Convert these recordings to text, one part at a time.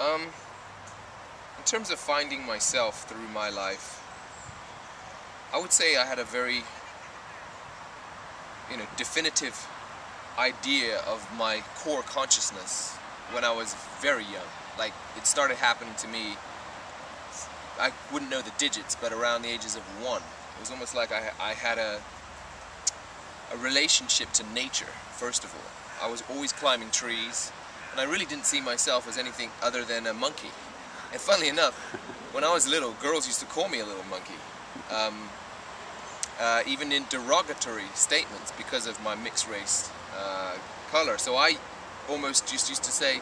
In terms of finding myself through my life, I would say I had a very, definitive idea of my core consciousness when I was very young. Like, it started happening to me, I wouldn't know the digits, but around the ages of 1. It was almost like I had a relationship to nature, first of all. I was always climbing trees, and I really didn't see myself as anything other than a monkey. And funnily enough, when I was little, girls used to call me a little monkey. Even in derogatory statements because of my mixed race color. So I almost just used to say,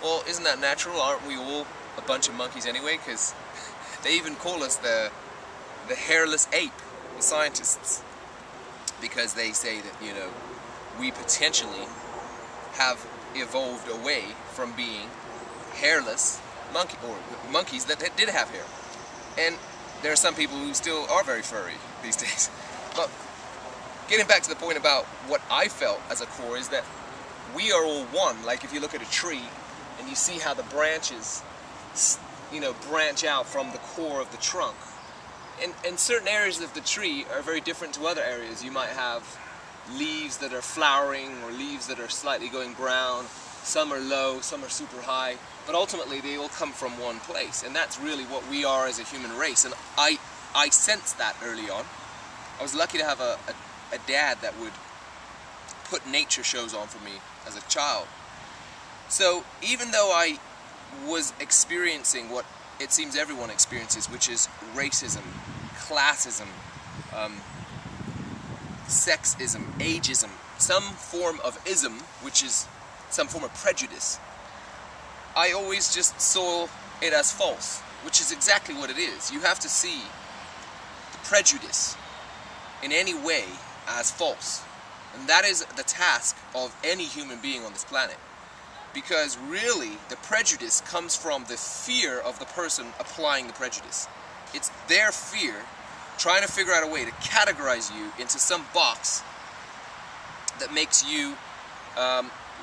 well, isn't that natural? Aren't we all a bunch of monkeys anyway? Because they even call us the hairless ape, the scientists, because they say that, we potentially have evolved away from being hairless monkeys that did have hair. And there are some people who still are very furry these days. But getting back to the point about what I felt as a core is that we are all one. Like, if you look at a tree and you see how the branches, branch out from the core of the trunk. And certain areas of the tree are very different to other areas. You might have leaves that are flowering or leaves that are slightly going brown. Some are low, some are super high. But ultimately, they all come from one place. And that's really what we are as a human race. And I sensed that early on. I was lucky to have a dad that would put nature shows on for me as a child. So even though I was experiencing what it seems everyone experiences, which is racism, classism, sexism, ageism, some form of ism, which is some form of prejudice, I always just saw it as false, which is exactly what it is. You have to see the prejudice in any way as false. And that is the task of any human being on this planet. Because really, the prejudice comes from the fear of the person applying the prejudice. It's their fear trying to figure out a way to categorize you into some box that makes you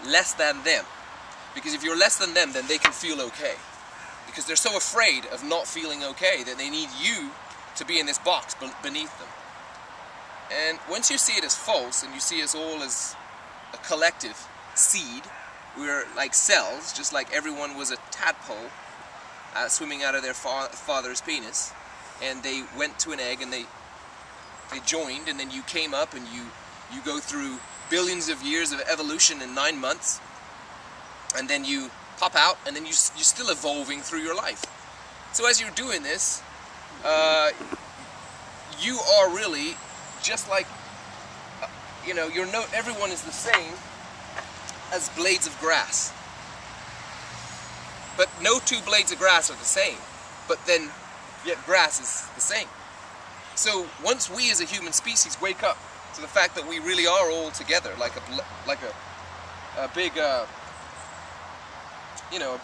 less than them. Because if you're less than them, then they can feel okay. Because they're so afraid of not feeling okay that they need you to be in this box beneath them. And once you see it as false, and you see us all as a collective seed, we're like cells, just like everyone was a tadpole swimming out of their father's penis, and they went to an egg and they joined, and then you came up and you go through billions of years of evolution in 9 months, and then you pop out, and then you're still evolving through your life. So as you're doing this, you are really just like, everyone is the same as blades of grass. But no two blades of grass are the same, but then yet grass is the same. So once we as a human species wake up to the fact that we really are all together, like a big a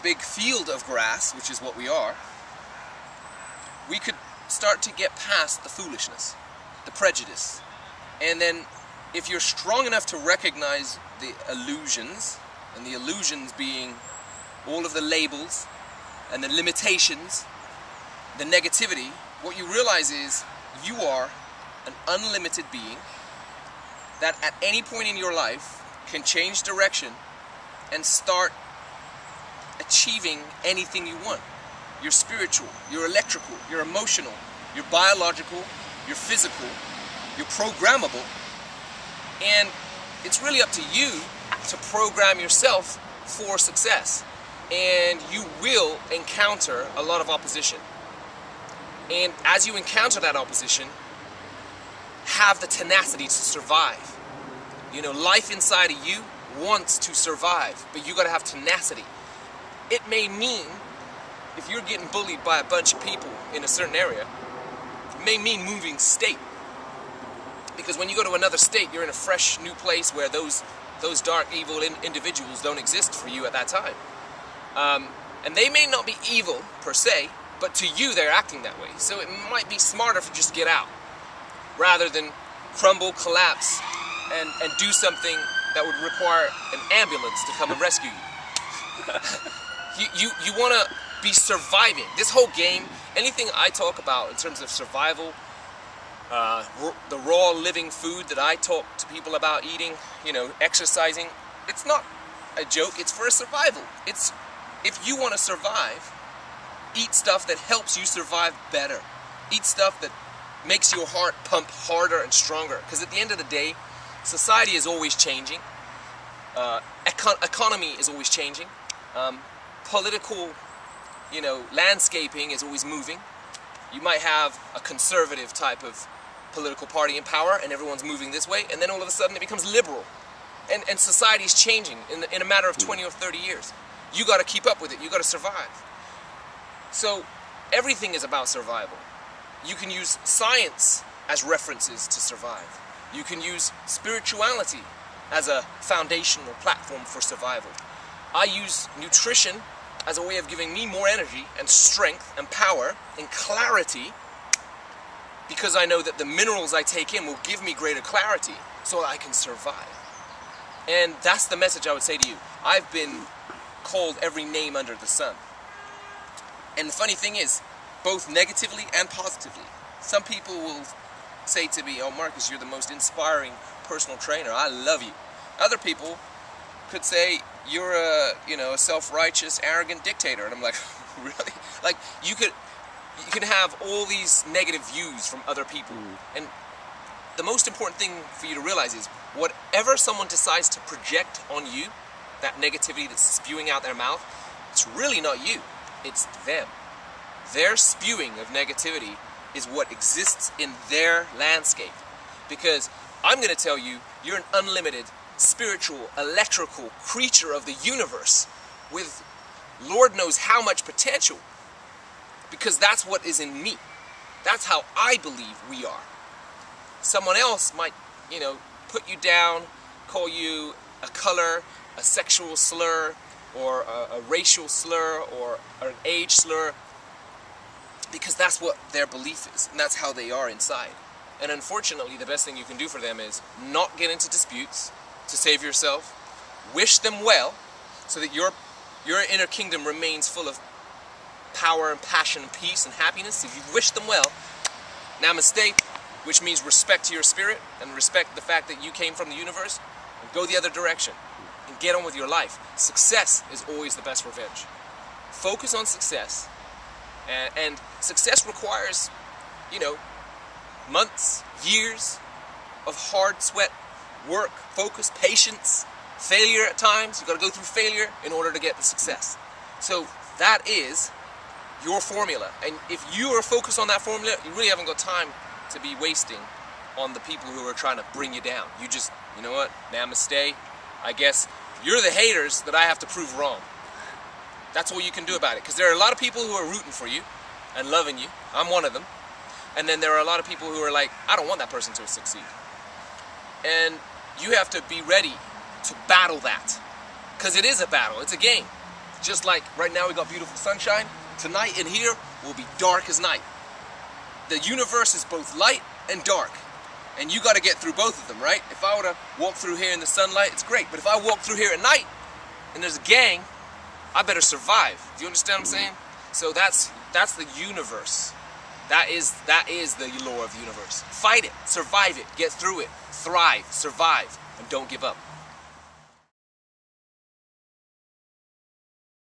big field of grass, which is what we are, we could start to get past the foolishness, the prejudice. And then if you're strong enough to recognize the illusions, and the illusions being all of the labels and the limitations, the negativity, what you realize is you are an unlimited being that at any point in your life can change direction and start achieving anything you want. You're spiritual, you're electrical, you're emotional, you're biological, you're physical, you're programmable, and it's really up to you to program yourself for success. And you will encounter a lot of opposition. And as you encounter that opposition, have the tenacity to survive. Life inside of you wants to survive, but you gotta have tenacity. It may mean, if you're getting bullied by a bunch of people in a certain area, it may mean moving state. Because when you go to another state, you're in a fresh new place where those dark, evil individuals don't exist for you at that time. And they may not be evil per se, but to you they're acting that way. So it might be smarter to just get out, rather than crumble, collapse, and do something that would require an ambulance to come and rescue you. You want to be surviving. This whole game, anything I talk about in terms of survival, the raw living food that I talk to people about eating, you know, exercising, it's not a joke, it's for survival. It's, if you want to survive, eat stuff that helps you survive better. Eat stuff that makes your heart pump harder and stronger. Because at the end of the day, society is always changing. Economy is always changing. Political, you know, landscaping is always moving. You might have a conservative type of political party in power and everyone's moving this way, and then all of a sudden it becomes liberal. And society is changing in a matter of 20 or 30 years. You got to keep up with it. You got to survive. So everything is about survival. You can use science as references to survive. You can use spirituality as a foundational platform for survival. I use nutrition as a way of giving me more energy and strength and power and clarity, because I know that the minerals I take in will give me greater clarity so that I can survive. And that's the message I would say to you. I've been called every name under the sun. And the funny thing is, both negatively and positively. Some people will say to me, "Oh, Marcus, you're the most inspiring personal trainer. I love you." Other people could say, "You're a, you know, a self-righteous, arrogant dictator." And I'm like, really? Like, you can have all these negative views from other people. And the most important thing for you to realize is, whatever someone decides to project on you, that negativity that's spewing out their mouth, it's really not you, it's them. Their spewing of negativity is what exists in their landscape. Because I'm going to tell you, you're an unlimited, spiritual, electrical creature of the universe with Lord knows how much potential. Because that's what is in me. That's how I believe we are. Someone else might, you know, put you down, call you a color, a sexual slur, or a racial slur, or an age slur, because that's what their belief is, and that's how they are inside. And unfortunately, the best thing you can do for them is not get into disputes to save yourself. Wish them well, so that your inner kingdom remains full of power and passion and peace and happiness. If you wish them well, namaste, which means respect to your spirit and respect the fact that you came from the universe, and go the other direction and get on with your life. Success is always the best revenge. Focus on success, and success requires, you know, months, years of hard sweat, work, focus, patience, failure at times. You've got to go through failure in order to get the success. So that is your formula. And if you are focused on that formula, you really haven't got time to be wasting on the people who are trying to bring you down. You just, you know what, namaste. I guess you're the haters that I have to prove wrong. That's all you can do about it. Because there are a lot of people who are rooting for you and loving you. I'm one of them. And then there are a lot of people who are like, I don't want that person to succeed. And you have to be ready to battle that. Because it is a battle. It's a game. Just like right now we got beautiful sunshine. Tonight in here will be dark as night. The universe is both light and dark. And you got to get through both of them, right? If I were to walk through here in the sunlight, it's great. But if I walk through here at night and there's a gang, I better survive. Do you understand what I'm saying? So that's the universe. That is the law of the universe. Fight it, survive it, get through it, thrive, survive, and don't give up.